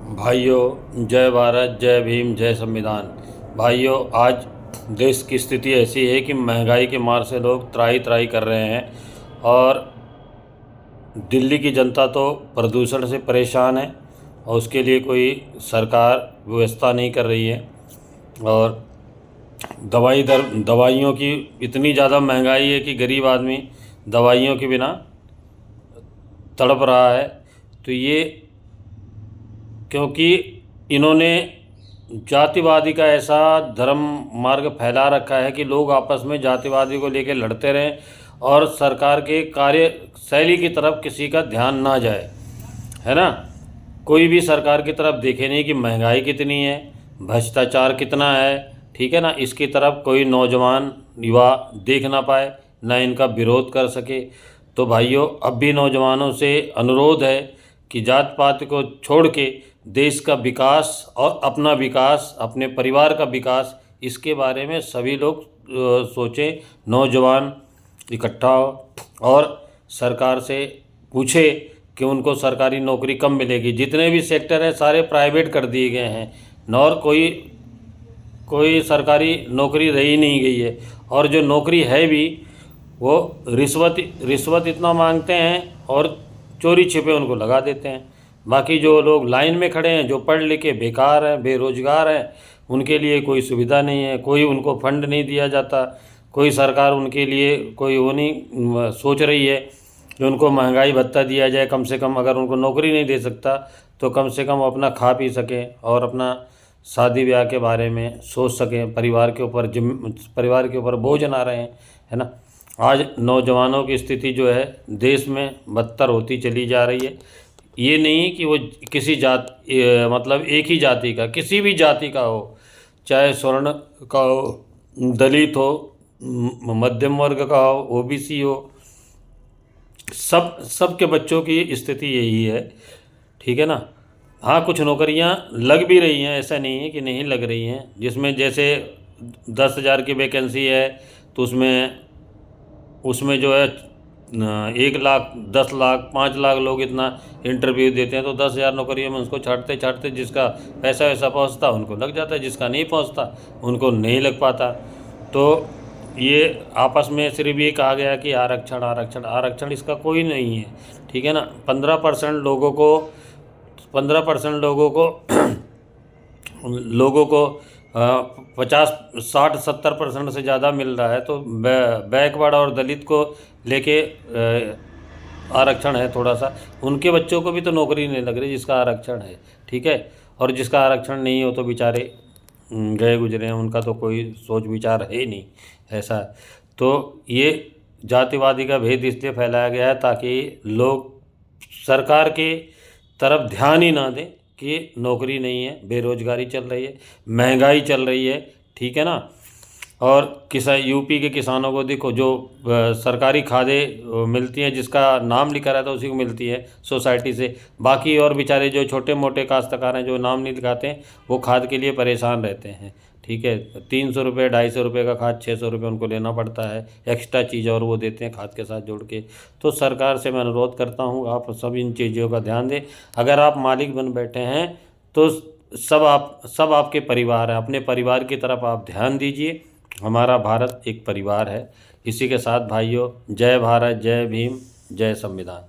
भाइयों, जय भारत, जय भीम, जय संविधान। भाइयों, आज देश की स्थिति ऐसी है कि महंगाई के मार से लोग त्राही त्राही कर रहे हैं और दिल्ली की जनता तो प्रदूषण से परेशान है और उसके लिए कोई सरकार व्यवस्था नहीं कर रही है। और दवाइयों की इतनी ज़्यादा महंगाई है कि गरीब आदमी दवाइयों के बिना तड़प रहा है। तो ये क्योंकि इन्होंने जातिवादी का ऐसा धर्म मार्ग फैला रखा है कि लोग आपस में जातिवादी को लेकर लड़ते रहें और सरकार के कार्य शैली की तरफ किसी का ध्यान ना जाए, है ना। कोई भी सरकार की तरफ देखे नहीं कि महंगाई कितनी है, भ्रष्टाचार कितना है, ठीक है ना। इसकी तरफ कोई नौजवान युवा देख ना पाए, ना इनका विरोध कर सके। तो भाइयों, अब भी नौजवानों से अनुरोध है कि जात पात को छोड़ के देश का विकास और अपना विकास, अपने परिवार का विकास, इसके बारे में सभी लोग सोचें। नौजवान इकट्ठा हो और सरकार से पूछे कि उनको सरकारी नौकरी कब मिलेगी। जितने भी सेक्टर हैं सारे प्राइवेट कर दिए गए हैं और कोई सरकारी नौकरी रही नहीं गई है। और जो नौकरी है भी वो रिश्वत इतना मांगते हैं और चोरी छिपे उनको लगा देते हैं। बाकी जो लोग लाइन में खड़े हैं, जो पढ़ लिखे बेकार हैं, बेरोजगार हैं, उनके लिए कोई सुविधा नहीं है, कोई उनको फंड नहीं दिया जाता, कोई सरकार उनके लिए कोई वो नहीं सोच रही है कि उनको महंगाई भत्ता दिया जाए। कम से कम अगर उनको नौकरी नहीं दे सकता तो कम से कम अपना खा पी सकें और अपना शादी ब्याह के बारे में सोच सकें, परिवार के ऊपर बोझ ना रहें, है ना। आज नौजवानों की स्थिति जो है देश में बदतर होती चली जा रही है। ये नहीं कि वो किसी मतलब एक ही जाति का, किसी भी जाति का हो, चाहे स्वर्ण का हो, दलित हो, मध्यम वर्ग का हो, ओबीसी हो, सब के बच्चों की स्थिति यही है, ठीक है ना। हाँ, कुछ नौकरियां लग भी रही हैं, ऐसा नहीं है कि नहीं लग रही हैं। जिसमें जैसे 10,000 की वैकेंसी है तो उसमें जो है 1 लाख, 10 लाख, 5 लाख लोग इतना इंटरव्यू देते हैं। तो 10,000 नौकरियों में उसको छाँटते छाँटते जिसका पैसा वैसा पहुंचता उनको लग जाता है, जिसका नहीं पहुंचता उनको नहीं लग पाता। तो ये आपस में सिर्फ ये कहा गया कि आरक्षण आरक्षण आरक्षण, इसका कोई नहीं है, ठीक है ना। 15% लोगों को 50, 60, 70% से ज़्यादा मिल रहा है। तो बैकवर्ड और दलित को लेके आरक्षण है थोड़ा सा, उनके बच्चों को भी तो नौकरी नहीं लग रही जिसका आरक्षण है, ठीक है। और जिसका आरक्षण नहीं हो तो बेचारे गए गुजरे हैं, उनका तो कोई सोच विचार है ही नहीं ऐसा। तो ये जातिवादी का भेद इसलिए फैलाया गया है ताकि लोग सरकार के तरफ ध्यान ही ना दें कि नौकरी नहीं है, बेरोजगारी चल रही है, महंगाई चल रही है, ठीक है ना। और यूपी के किसानों को देखो, जो सरकारी खादें मिलती हैं, जिसका नाम लिखा रहता है उसी को मिलती है सोसाइटी से। बाकी और बेचारे जो छोटे मोटे काश्तकार हैं जो नाम नहीं लिखाते हैं, वो खाद के लिए परेशान रहते हैं, ठीक है। 300 रुपये, 250 रुपये का खाद 600 रुपये उनको लेना पड़ता है एक्स्ट्रा चीज़, और वो देते हैं खाद के साथ जोड़ के। तो सरकार से मैं अनुरोध करता हूँ आप सब इन चीज़ों का ध्यान दें। अगर आप मालिक बन बैठे हैं तो सब आपके परिवार हैं, अपने परिवार की तरफ आप ध्यान दीजिए। हमारा भारत एक परिवार है। इसी के साथ भाइयों, जय भारत, जय भीम, जय संविधान।